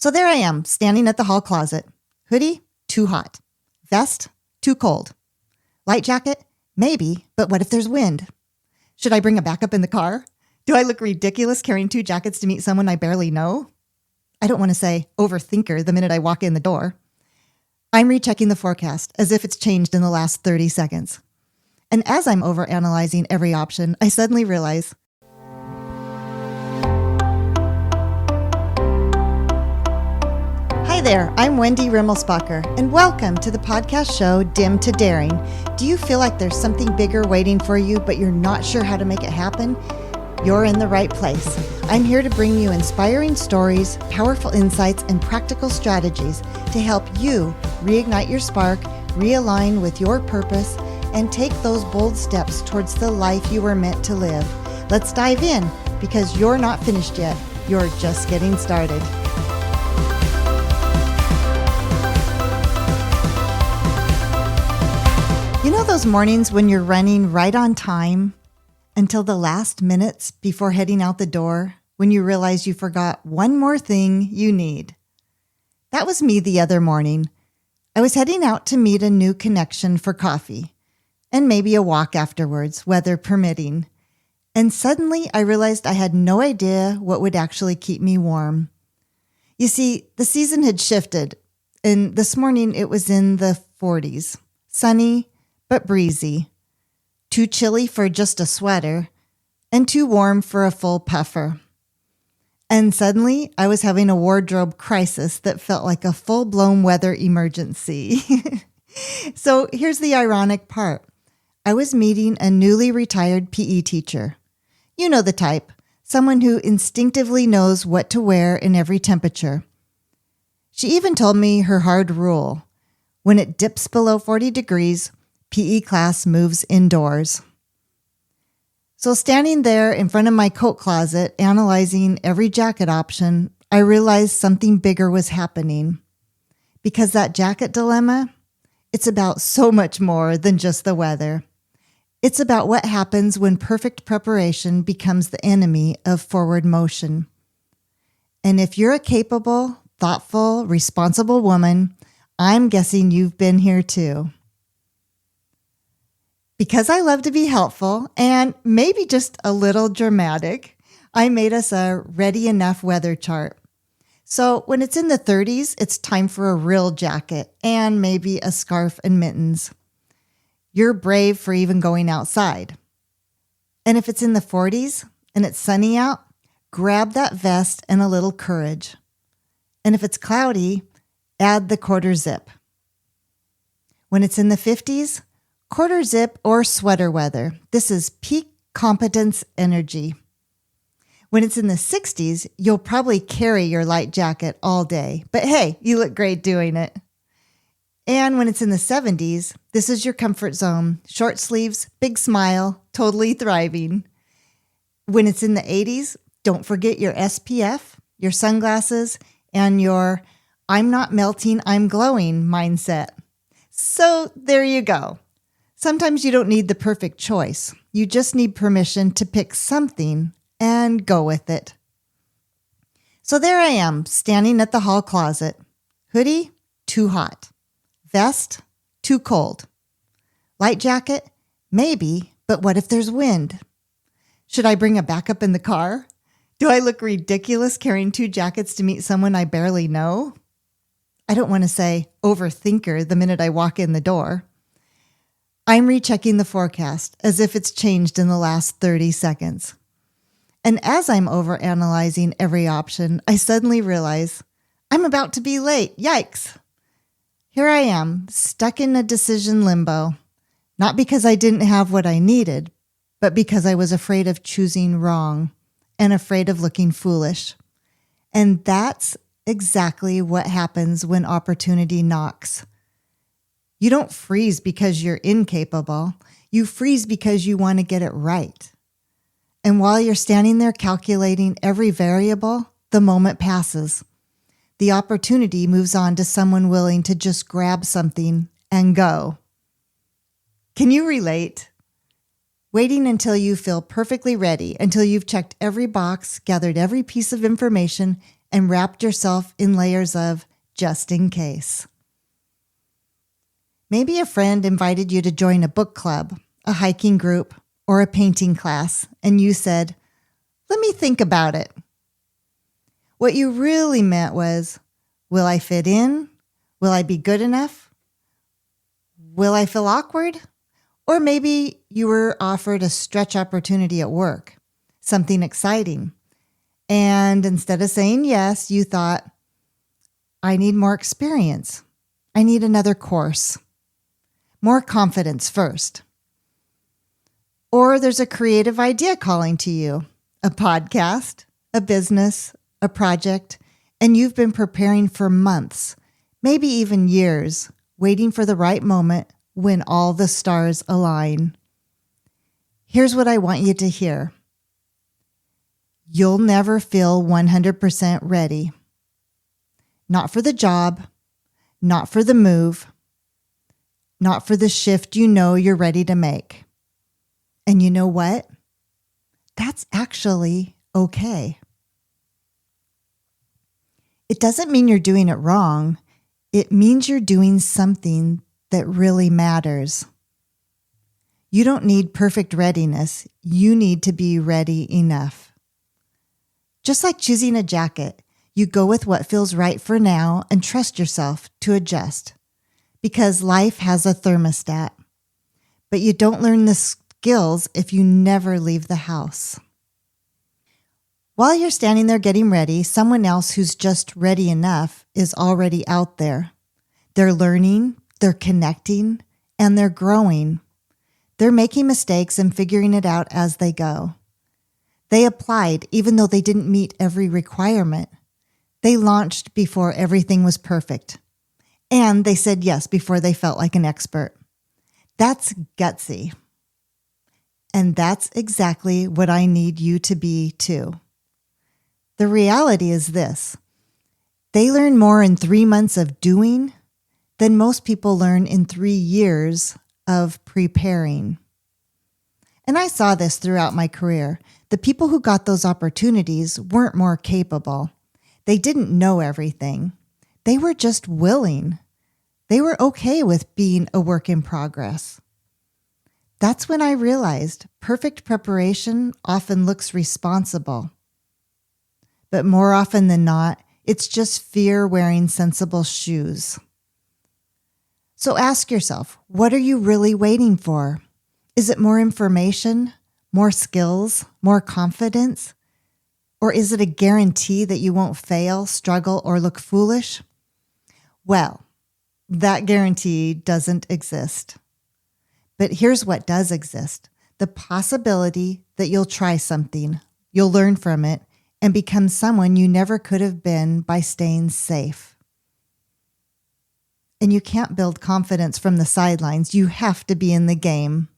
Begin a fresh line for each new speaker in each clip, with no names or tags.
So there I am, standing at the hall closet. Hoodie, too hot. Vest, too cold. Light jacket, maybe, but what if there's wind? Should I bring a backup in the car? Do I look ridiculous carrying 2 jackets to meet someone I barely know? I don't want to say overthinker the minute I walk in the door. I'm rechecking the forecast as if it's changed in the last 30 seconds. And as I'm overanalyzing every option, I suddenly realize, Hi there, I'm Wendy Rimmelsbacher, and welcome to the podcast show Dim to Daring. Do you feel like there's something bigger waiting for you, but you're not sure how to make it happen? You're in the right place. I'm here to bring you inspiring stories, powerful insights, and practical strategies to help you reignite your spark, realign with your purpose, and take those bold steps towards the life you were meant to live. Let's dive in, because you're not finished yet. You're just getting started. You know those mornings when you're running right on time until the last minutes before heading out the door, when you realize you forgot one more thing you need? That was me the other morning. I was heading out to meet a new connection for coffee and maybe a walk afterwards, weather permitting. And suddenly I realized I had no idea what would actually keep me warm. You see, the season had shifted, and this morning it was in the 40s, sunny but breezy, too chilly for just a sweater, and too warm for a full puffer. And suddenly, I was having a wardrobe crisis that felt like a full-blown weather emergency. So here's the ironic part. I was meeting a newly retired PE teacher. You know the type, someone who instinctively knows what to wear in every temperature. She even told me her hard rule. When it dips below 40 degrees, PE class moves indoors. So standing there in front of my coat closet, analyzing every jacket option, I realized something bigger was happening. Because that jacket dilemma, it's about so much more than just the weather. It's about what happens when perfect preparation becomes the enemy of forward motion. And if you're a capable, thoughtful, responsible woman, I'm guessing you've been here too. Because I love to be helpful and maybe just a little dramatic, I made us a ready enough weather chart. So when it's in the 30s, it's time for a real jacket and maybe a scarf and mittens. You're brave for even going outside. And if it's in the 40s and it's sunny out, grab that vest and a little courage. And if it's cloudy, add the quarter zip. When it's in the 50s, quarter zip or sweater weather. This is peak competence energy. When it's in the 60s, you'll probably carry your light jacket all day. But hey, you look great doing it. And when it's in the 70s, this is your comfort zone. Short sleeves, big smile, totally thriving. When it's in the 80s, don't forget your SPF, your sunglasses, and your I'm not melting, I'm glowing mindset. So there you go. Sometimes you don't need the perfect choice. You just need permission to pick something and go with it. So there I am, standing at the hall closet. Hoodie, too hot. Vest, too cold. Light jacket, maybe, but what if there's wind? Should I bring a backup in the car? Do I look ridiculous carrying 2 jackets to meet someone I barely know? I don't want to say overthinker the minute I walk in the door. I'm rechecking the forecast as if it's changed in the last 30 seconds. And as I'm overanalyzing every option, I suddenly realize I'm about to be late. Yikes. Here I am, stuck in a decision limbo, not because I didn't have what I needed, but because I was afraid of choosing wrong and afraid of looking foolish. And that's exactly what happens when opportunity knocks. You don't freeze because you're incapable. You freeze because you want to get it right. And while you're standing there calculating every variable, the moment passes. The opportunity moves on to someone willing to just grab something and go. Can you relate? Waiting until you feel perfectly ready, until you've checked every box, gathered every piece of information, and wrapped yourself in layers of just in case. Maybe a friend invited you to join a book club, a hiking group, or a painting class, and you said, "Let me think about it." What you really meant was, will I fit in? Will I be good enough? Will I feel awkward? Or maybe you were offered a stretch opportunity at work, something exciting. And instead of saying yes, you thought, I need more experience. I need another course. More confidence first. Or there's a creative idea calling to you, a podcast, a business, a project, and you've been preparing for months, maybe even years, waiting for the right moment when all the stars align. Here's what I want you to hear. You'll never feel 100% ready. Not for the job, not for the move, not for the shift you know you're ready to make. And you know what? That's actually okay. It doesn't mean you're doing it wrong. It means you're doing something that really matters. You don't need perfect readiness. You need to be ready enough. Just like choosing a jacket, you go with what feels right for now and trust yourself to adjust, because life has a thermostat. But you don't learn the skills if you never leave the house. While you're standing there getting ready, someone else who's just ready enough is already out there. They're learning, they're connecting, and they're growing. They're making mistakes and figuring it out as they go. They applied even though they didn't meet every requirement. They launched before everything was perfect. And they said yes before they felt like an expert. That's gutsy. And that's exactly what I need you to be too. The reality is this. They learn more in 3 months of doing than most people learn in 3 years of preparing. And I saw this throughout my career. The people who got those opportunities weren't more capable. They didn't know everything. They were just willing. They were okay with being a work in progress. That's when I realized perfect preparation often looks responsible. But more often than not, it's just fear wearing sensible shoes. So ask yourself, what are you really waiting for? Is it more information, more skills, more confidence? Or is it a guarantee that you won't fail, struggle, or look foolish? Well, that guarantee doesn't exist. But here's what does exist. The possibility that you'll try something, you'll learn from it, and become someone you never could have been by staying safe. And you can't build confidence from the sidelines. You have to be in the game.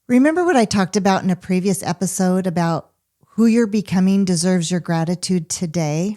Remember what I talked about in a previous episode about who you're becoming deserves your gratitude today?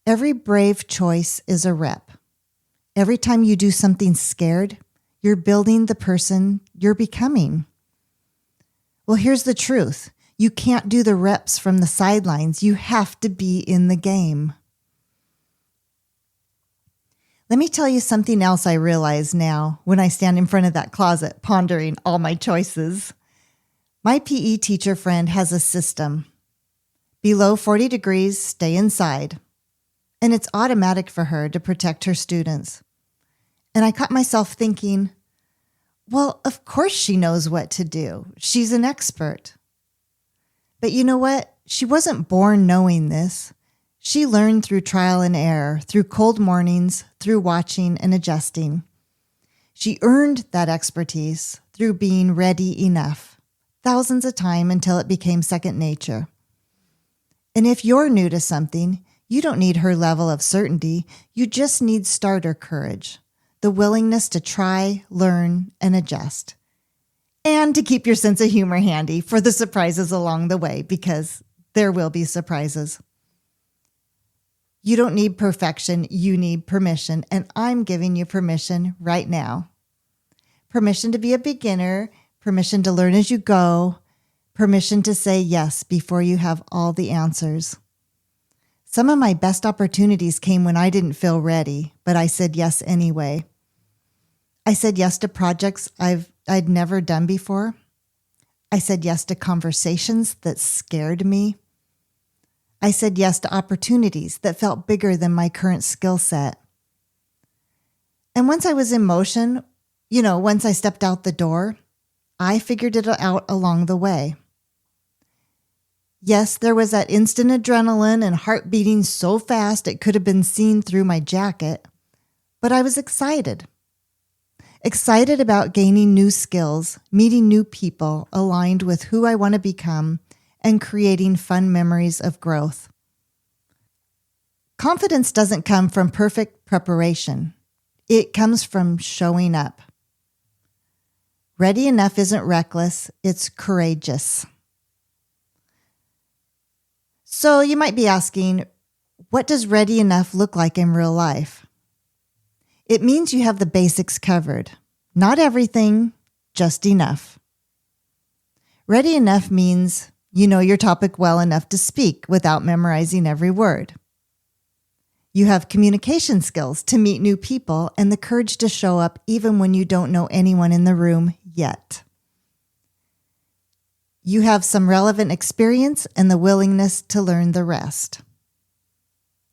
Every brave choice is a rep. Every time you do something scared, you're building the person you're becoming. Well, here's the truth. You can't do the reps from the sidelines. You have to be in the game. Let me tell you something else I realize now when I stand in front of that closet pondering all my choices. My PE teacher friend has a system. Below 40 degrees, stay inside. And it's automatic for her to protect her students. And I caught myself thinking, well, of course she knows what to do. She's an expert. But you know what? She wasn't born knowing this. She learned through trial and error, through cold mornings, through watching and adjusting. She earned that expertise through being ready enough, thousands of times until it became second nature. And if you're new to something, you don't need her level of certainty. You just need starter courage, the willingness to try, learn, and adjust. And to keep your sense of humor handy for the surprises along the way, because there will be surprises. You don't need perfection, you need permission, and I'm giving you permission right now. Permission to be a beginner, permission to learn as you go, Permission to say yes before you have all the answers. Some of my best opportunities came when I didn't feel ready, but I said yes anyway. I said yes to projects I'd never done before. I said yes to conversations that scared me. I said yes to opportunities that felt bigger than my current skill set. And once I was in motion, once I stepped out the door, I figured it out along the way. Yes, there was that instant adrenaline and heart beating so fast it could have been seen through my jacket, but I was excited. Excited about gaining new skills, meeting new people aligned with who I want to become, and creating fun memories of growth. Confidence doesn't come from perfect preparation. It comes from showing up. Ready enough isn't reckless, it's courageous. So you might be asking, what does ready enough look like in real life? It means you have the basics covered. Not everything, just enough. Ready enough means you know your topic well enough to speak without memorizing every word. You have communication skills to meet new people and the courage to show up even when you don't know anyone in the room yet. You have some relevant experience and the willingness to learn the rest.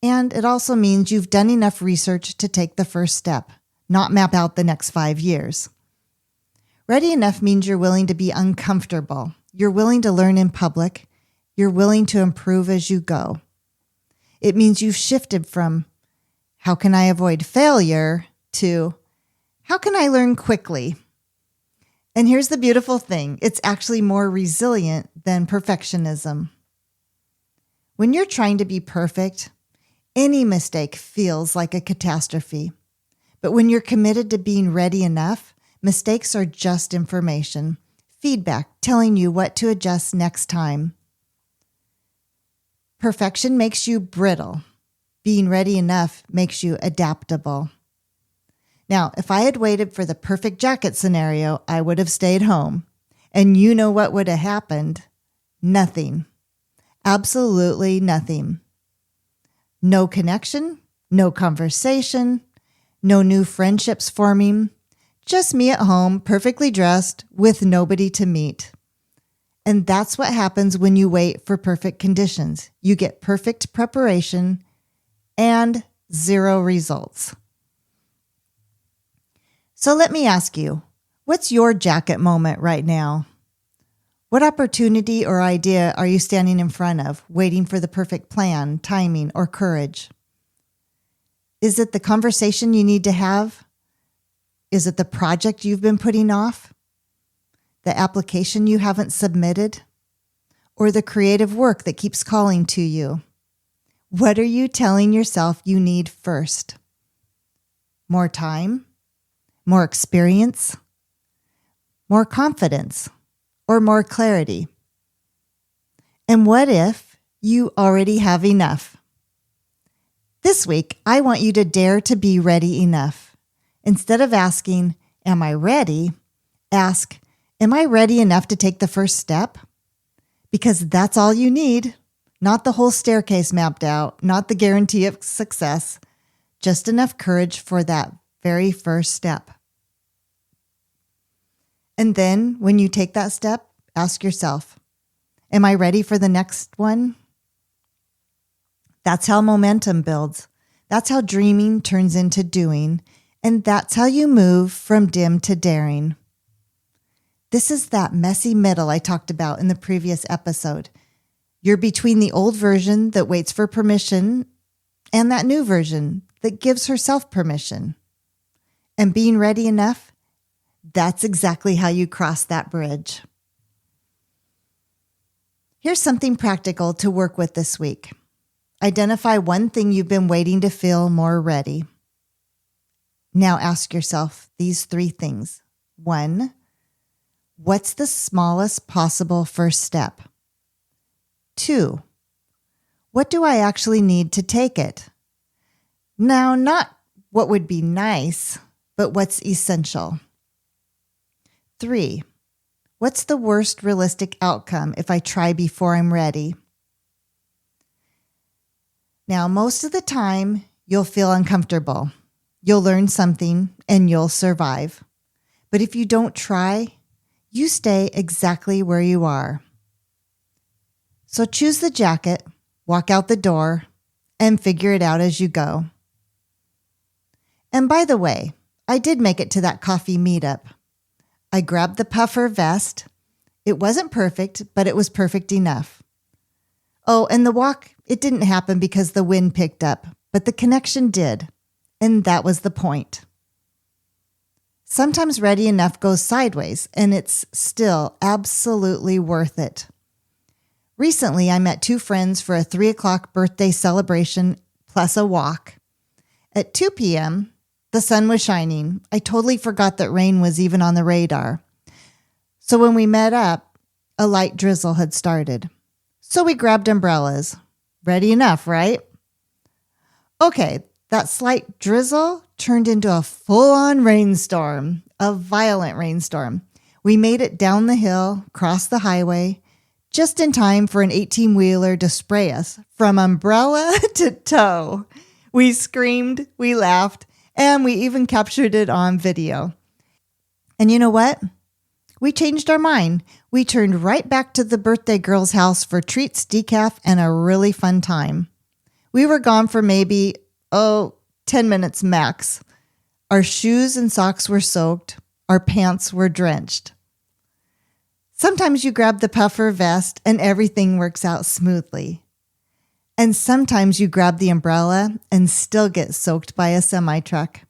And it also means you've done enough research to take the first step, not map out the next 5 years. Ready enough means you're willing to be uncomfortable. You're willing to learn in public. You're willing to improve as you go. It means you've shifted from, how can I avoid failure, to, how can I learn quickly? And here's the beautiful thing. It's actually more resilient than perfectionism. When you're trying to be perfect, any mistake feels like a catastrophe. But when you're committed to being ready enough, mistakes are just information, feedback telling you what to adjust next time. Perfection makes you brittle. Being ready enough makes you adaptable. Now, if I had waited for the perfect jacket scenario, I would have stayed home. And you know what would have happened? Nothing. Absolutely nothing. No connection, no conversation, no new friendships forming, just me at home, perfectly dressed, with nobody to meet. And that's what happens when you wait for perfect conditions. You get perfect preparation and 0 results. So let me ask you, what's your jacket moment right now? What opportunity or idea are you standing in front of, waiting for the perfect plan, timing, or courage? Is it the conversation you need to have? Is it the project you've been putting off? The application you haven't submitted? Or the creative work that keeps calling to you? What are you telling yourself you need first? More time? More experience? More confidence? Or more clarity? And what if you already have enough? This week, I want you to dare to be ready enough. Instead of asking, am I ready? Ask, am I ready enough to take the first step? Because that's all you need. Not the whole staircase mapped out, not the guarantee of success, just enough courage for that very first step. And then when you take that step, ask yourself, am I ready for the next one? That's how momentum builds. That's how dreaming turns into doing. And that's how you move from dim to daring. This is that messy middle I talked about in the previous episode. You're between the old version that waits for permission and that new version that gives herself permission. And being ready enough, that's exactly how you cross that bridge. Here's something practical to work with this week. Identify one thing you've been waiting to feel more ready. Now ask yourself these 3 things. 1, what's the smallest possible first step? 2, what do I actually need to take it? Now, not what would be nice, but what's essential. 3, What's the worst realistic outcome if I try before I'm ready? Now, most of the time, you'll feel uncomfortable. You'll learn something and you'll survive. But if you don't try, you stay exactly where you are. So choose the jacket, walk out the door, and figure it out as you go. And by the way, I did make it to that coffee meetup. I grabbed the puffer vest. It wasn't perfect, but it was perfect enough. Oh, and the walk, it didn't happen because the wind picked up, but the connection did. And that was the point. Sometimes ready enough goes sideways, and it's still absolutely worth it. Recently, I met 2 friends for a 3:00 birthday celebration plus a walk. At 2 p.m., the sun was shining. I totally forgot that rain was even on the radar. So when we met up, a light drizzle had started. So we grabbed umbrellas. Ready enough, right? Okay, that slight drizzle turned into a full-on rainstorm, a violent rainstorm. We made it down the hill, crossed the highway, just in time for an 18-wheeler to spray us from umbrella to toe. We screamed, we laughed, and we even captured it on video. And you know what? We changed our mind. We turned right back to the birthday girl's house for treats, decaf, and a really fun time. We were gone for maybe, 10 minutes max. Our shoes and socks were soaked. Our pants were drenched. Sometimes you grab the puffer vest and everything works out smoothly. And sometimes you grab the umbrella and still get soaked by a semi-truck.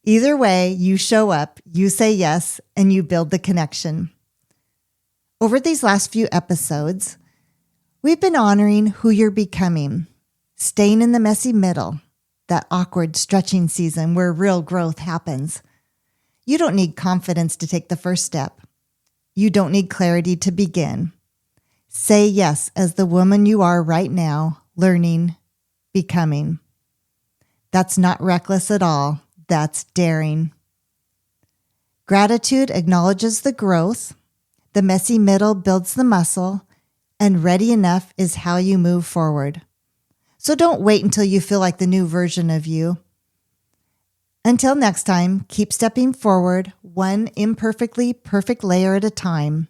Either way, you show up, you say yes, and you build the connection. Over these last few episodes, we've been honoring who you're becoming, staying in the messy middle, that awkward stretching season where real growth happens. You don't need confidence to take the first step. You don't need clarity to begin. Say yes as the woman you are right now, learning, becoming. That's not reckless at all. That's daring. Gratitude acknowledges the growth. The messy middle builds the muscle. And ready enough is how you move forward. So don't wait until you feel like the new version of you. Until next time, keep stepping forward, one imperfectly perfect layer at a time.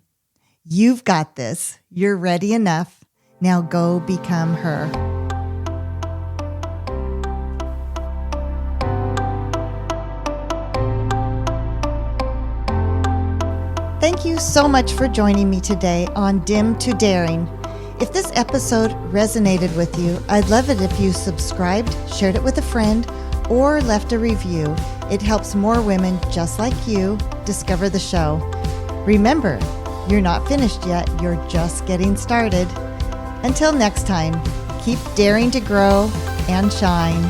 You've got this. You're ready enough. Now go become her. Thank you so much for joining me today on Dim to Daring. If this episode resonated with you, I'd love it if you subscribed, shared it with a friend, or left a review. It helps more women just like you discover the show. Remember, you're not finished yet. You're just getting started. Until next time, keep daring to grow and shine.